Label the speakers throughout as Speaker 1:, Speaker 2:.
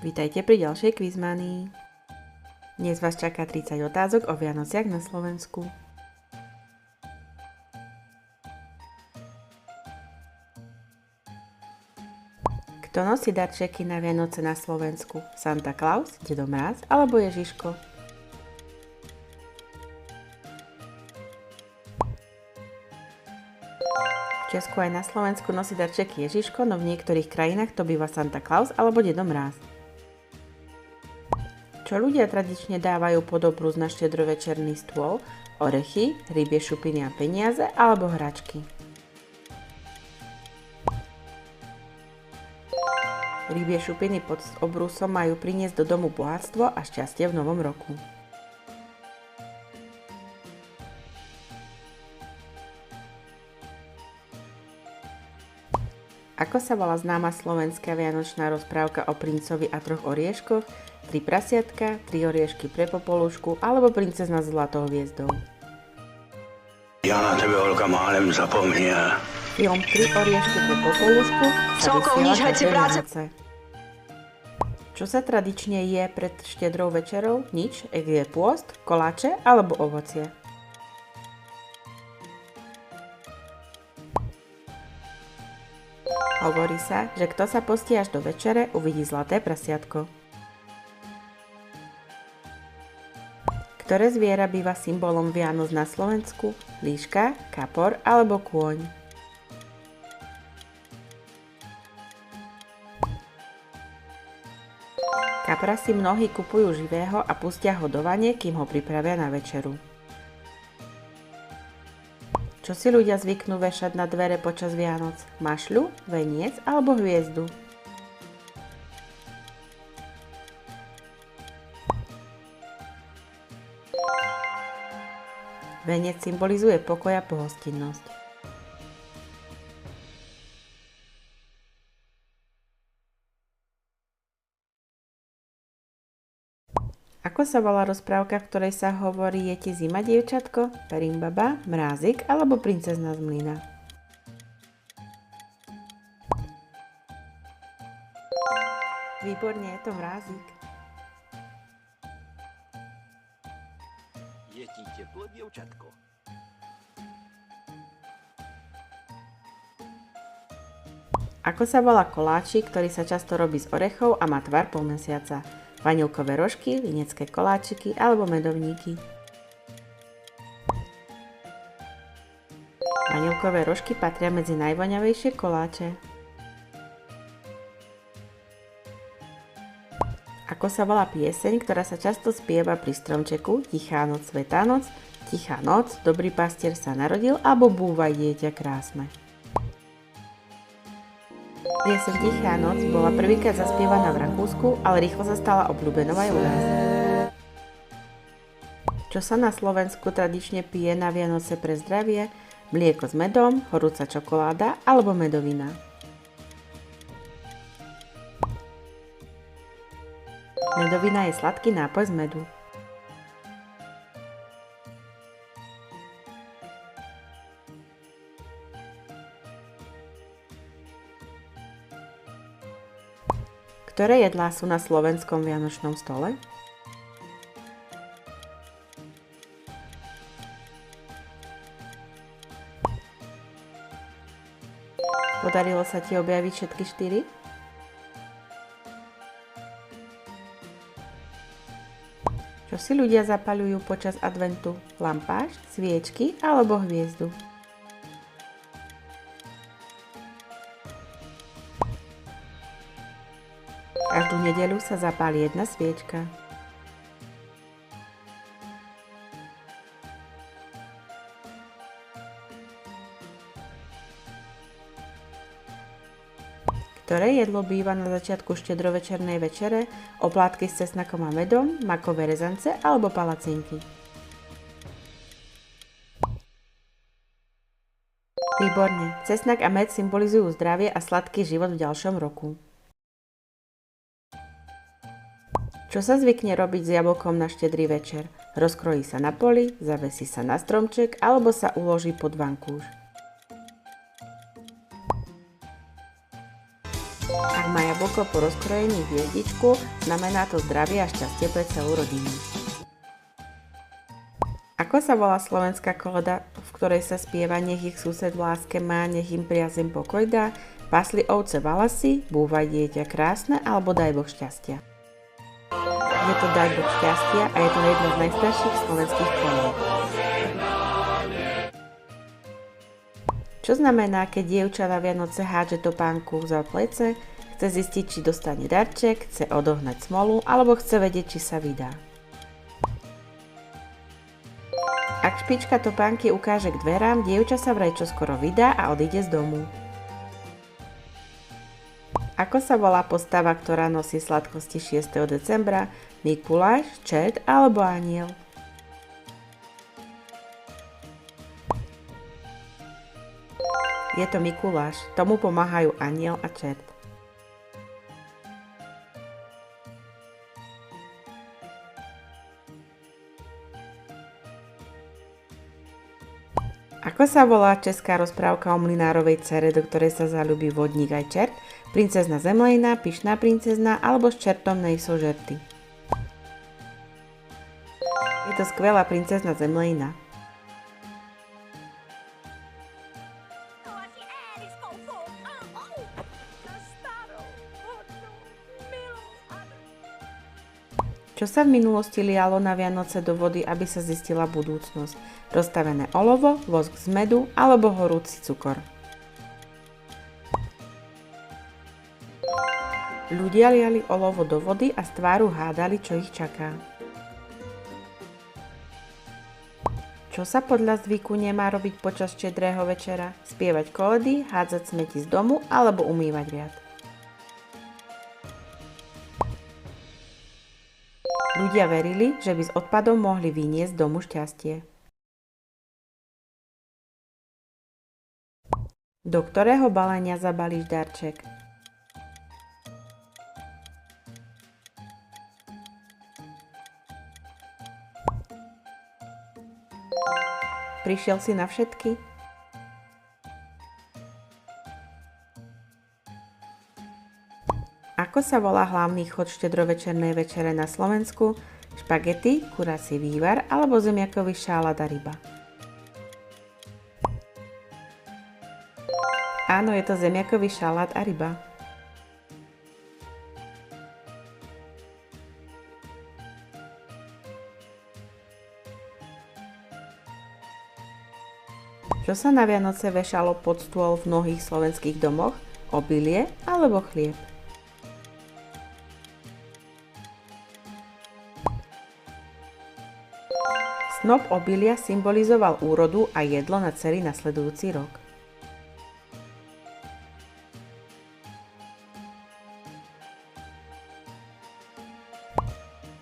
Speaker 1: Vítajte pri ďalšej Quizmanii. Dnes vás čaká 30 otázok o Vianociach na Slovensku. Kto nosí darčeky na Vianoce na Slovensku? Santa Claus, Dedo Mráz alebo Ježiško? V Česku aj na Slovensku nosí darčeky Ježiško, no v niektorých krajinách to býva Santa Claus alebo Dedo Mráz. Čo ľudia tradične dávajú pod obrus na štedrovečerný stôl? Orechy, rybie šupiny a peniaze alebo hračky? Rybie šupiny pod obrusom majú priniesť do domu bohatstvo a šťastie v novom roku. Ako sa volá známa slovenská vianočná rozprávka o princovi a troch orieškoch? 3 prasiatka, 3 oriešky pre Popolušku alebo princezna s zlatou hviezdou?
Speaker 2: Ja na tebe, Olka, málem zapomněl.
Speaker 1: Film 3 oriešky pre Popolušku sa vysiela každé Vianoce. Čo sa tradične je pred štedrou večerou? Nič, ak je pôst, koláče alebo ovocie? Hovorí sa, že kto sa postí až do večere, uvidí zlaté prasiatko. Ktoré zviera býva symbolom Vianoc na Slovensku? Líška, kapor alebo kôň? Kapra si mnohí kupujú živého a pustia ho do vane, kým ho pripravia na večeru. Čo si ľudia zvyknú vešať na dvere počas Vianoc? Mašľu, veniec alebo hviezdu? Veniec symbolizuje pokoj a pohostinnosť. Ako sa volá rozprávka, v ktorej sa hovorí je ti zima, dievčatko, Perimbaba, Mrázik alebo Princezna z mlyna? Výborne, je to Mrázik.
Speaker 3: Je ti teplo, dievčatko?
Speaker 1: Ako sa volá koláčik, ktorý sa často robí z orechov a má tvar polmesiaca? Vanilkové rožky, linecké koláčiky alebo medovníky? Vanilkové rožky patria medzi najvoňavejšie koláče. Ako sa volá pieseň, ktorá sa často spieva pri stromčeku? Tichá noc, svätá noc, tichá noc, dobrý pastier sa narodil alebo búvaj dieťa krásne? Pieseň Tichá noc bola prvýkrát zaspievaná v Rakúsku, ale rýchlo sa stala obľúbenou aj u nás. Čo sa na Slovensku tradične pije na Vianoce pre zdravie? Mlieko s medom, horúca čokoláda alebo medovina? Medovina je sladký nápoj z medu. Ktoré jedlá sú na slovenskom vianočnom stole? Podarilo sa ti objaviť všetky 4? Čo si ľudia zapaľujú počas adventu? Lampáš, sviečky alebo hviezdu? Každú nedeľu sa zapáli jedna sviečka. Ktoré jedlo býva na začiatku štedrovečernej večere? Oplátky s cesnakom a medom, makové rezance alebo palacinky? Výborne, cesnak a med symbolizujú zdravie a sladký život v ďalšom roku. Čo sa zvykne robiť s jablkom na štedrý večer? Rozkrojí sa na poli, zavesí sa na stromček alebo sa uloží pod vankúš. Ak má jablko po rozkrojení hviezdičku, znamená to zdravie a šťastie pre celú rodinu. Ako sa volá slovenská koleda, v ktorej sa spieva nech ich sused v láske má, nech im priazem pokoj dá, pasli ovce valasy, búvaj dieťa krásne alebo daj Boh šťastia. Je to daj Boh šťastia a je to jedna z najstarších slovenských kolied. Čo znamená, keď dievča na Vianoce hádže topánku za plece, chce zistiť, či dostane darček, chce odohnať smolu alebo chce vedieť, či sa vydá. Ak špička topánky ukáže k dverám, dievča sa vraj čoskoro vydá a odíde z domu. Ako sa volá postava, ktorá nosí sladkosti 6. decembra? Mikuláš, čert alebo anjel? Je to Mikuláš, tomu pomáhajú anjel a čert. Ako sa volá česká rozprávka o mlynárovej dcere, do ktorej sa zaľúbi vodník aj čert? Princezna Zemlejná, Pyšná princezna alebo S čertom nejsou žerty? Je to skvelá princezna Zemlejná. Čo sa v minulosti lialo na Vianoce do vody, aby sa zistila budúcnosť? Rozstavené olovo, vosk z medu alebo horúci cukor? Ľudia liali olovo do vody a z tváru hádali, čo ich čaká. Čo sa podľa zvyku nemá robiť počas štedrého večera? Spievať koledy, hádzať smeti z domu alebo umývať riad? Ľudia verili, že by s odpadom mohli vyniesť z domu šťastie. Do ktorého balenia zabalíš darček? Prišiel si na všetky? Ako sa volá hlavný chod štedrovečernej večere na Slovensku? Špagety, kurací vývar alebo zemiakový šálát a ryba? Áno, je to zemiakový šalát a ryba. Čo sa na Vianoce vešalo pod stôl v mnohých slovenských domoch? Obilie alebo chlieb? Snop obilia symbolizoval úrodu a jedlo na celý nasledujúci rok.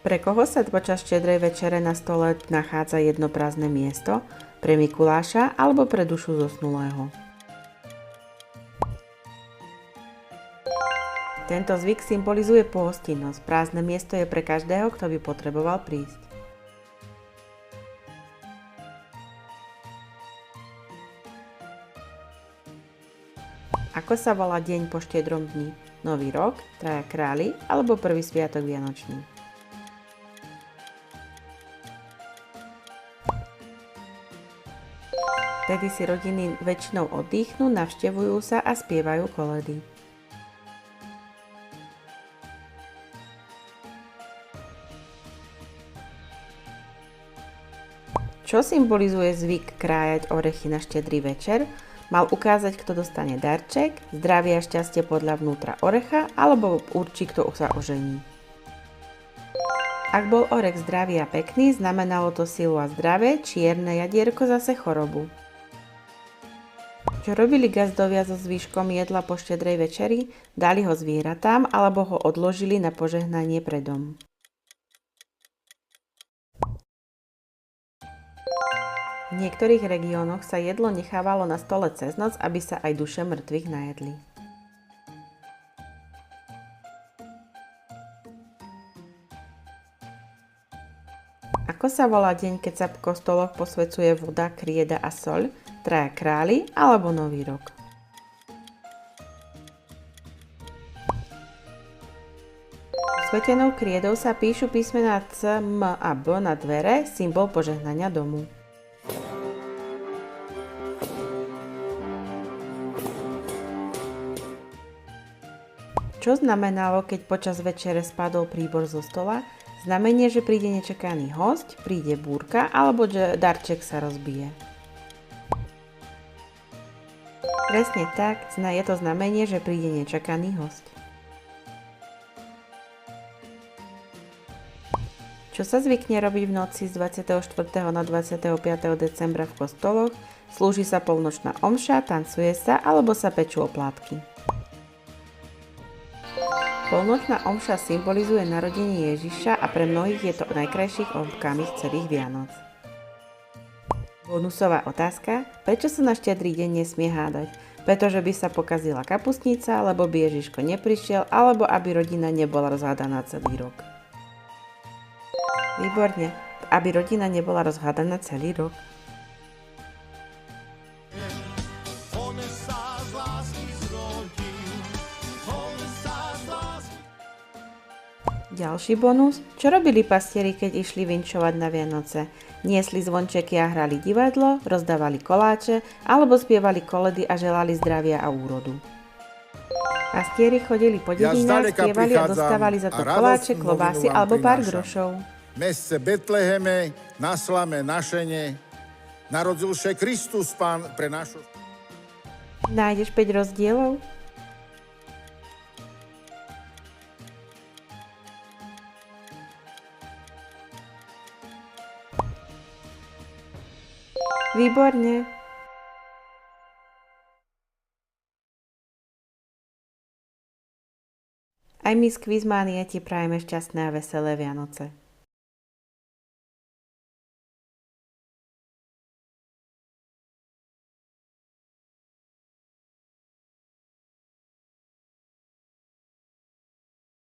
Speaker 1: Pre koho sa počas štedrej večere na stole nachádza jedno prázdne miesto? Pre Mikuláša alebo pre dušu zosnulého? Tento zvyk symbolizuje pohostinnosť. Prázdne miesto je pre každého, kto by potreboval prísť. Ako sa volá deň po štiedrom dni? Nový rok, Traja králi alebo prvý sviatok vianočný? Vtedy si rodiny väčšinou oddychnú, navštevujú sa a spievajú koledy. Čo symbolizuje zvyk krájať orechy na štedrý večer? Mal ukázať, kto dostane darček, zdravie a šťastie podľa vnútra orecha alebo určí, kto sa ožení. Ak bol orech zdravý a pekný, znamenalo to silu a zdravie, čierne jadierko zase chorobu. Čo robili gazdovia so zvyškom jedla po štedrej večeri? Dali ho zvieratám alebo ho odložili na požehnanie pre dom. V niektorých regiónoch sa jedlo nechávalo na stole cez noc, aby sa aj duše mŕtvych najedli. Ako sa volá deň, keď sa v kostoloch posväcuje voda, krieda a soľ? Traja králi alebo Nový rok? Osvietenou kriedou sa píšu písmená C, M a B na dvere, symbol požehnania domu. Čo znamenalo, keď počas večere spadol príbor zo stola? Znamenie, že príde nečakaný hosť, príde búrka alebo že darček sa rozbije. Presne tak, je to znamenie, že príde nečakaný hosť. Čo sa zvykne robiť v noci z 24. na 25. decembra v kostoloch? Slúži sa polnočná omša, tancuje sa alebo sa pečú oplátky. Polnočná omša symbolizuje narodenie Ježiša a pre mnohých je to najkrajší okamih celých Vianoc. Bonusová otázka. Prečo sa na štedrý deň nesmie hádať? Pretože by sa pokazila kapustnica, lebo by Ježiško neprišiel, alebo aby rodina nebola rozhádaná celý rok. Výborne. Aby rodina nebola rozhádaná celý rok. Ďalší bonus. Čo robili pastieri, keď išli vinčovať na Vianoce? Niesli zvončeky a hrali divadlo, rozdávali koláče, alebo spievali koledy a želali zdravia a úrodu. Pastieri chodili po dedinách, spievali a dostávali za to koláče, klobásy alebo pár grošov.
Speaker 3: V meste Betleheme, na slame našene, narodil sa Kristus Pán pre našu...
Speaker 1: Nájdeš 5 rozdielov? Výborne. Aj my z Quizmanie ti prajeme šťastné a veselé Vianoce.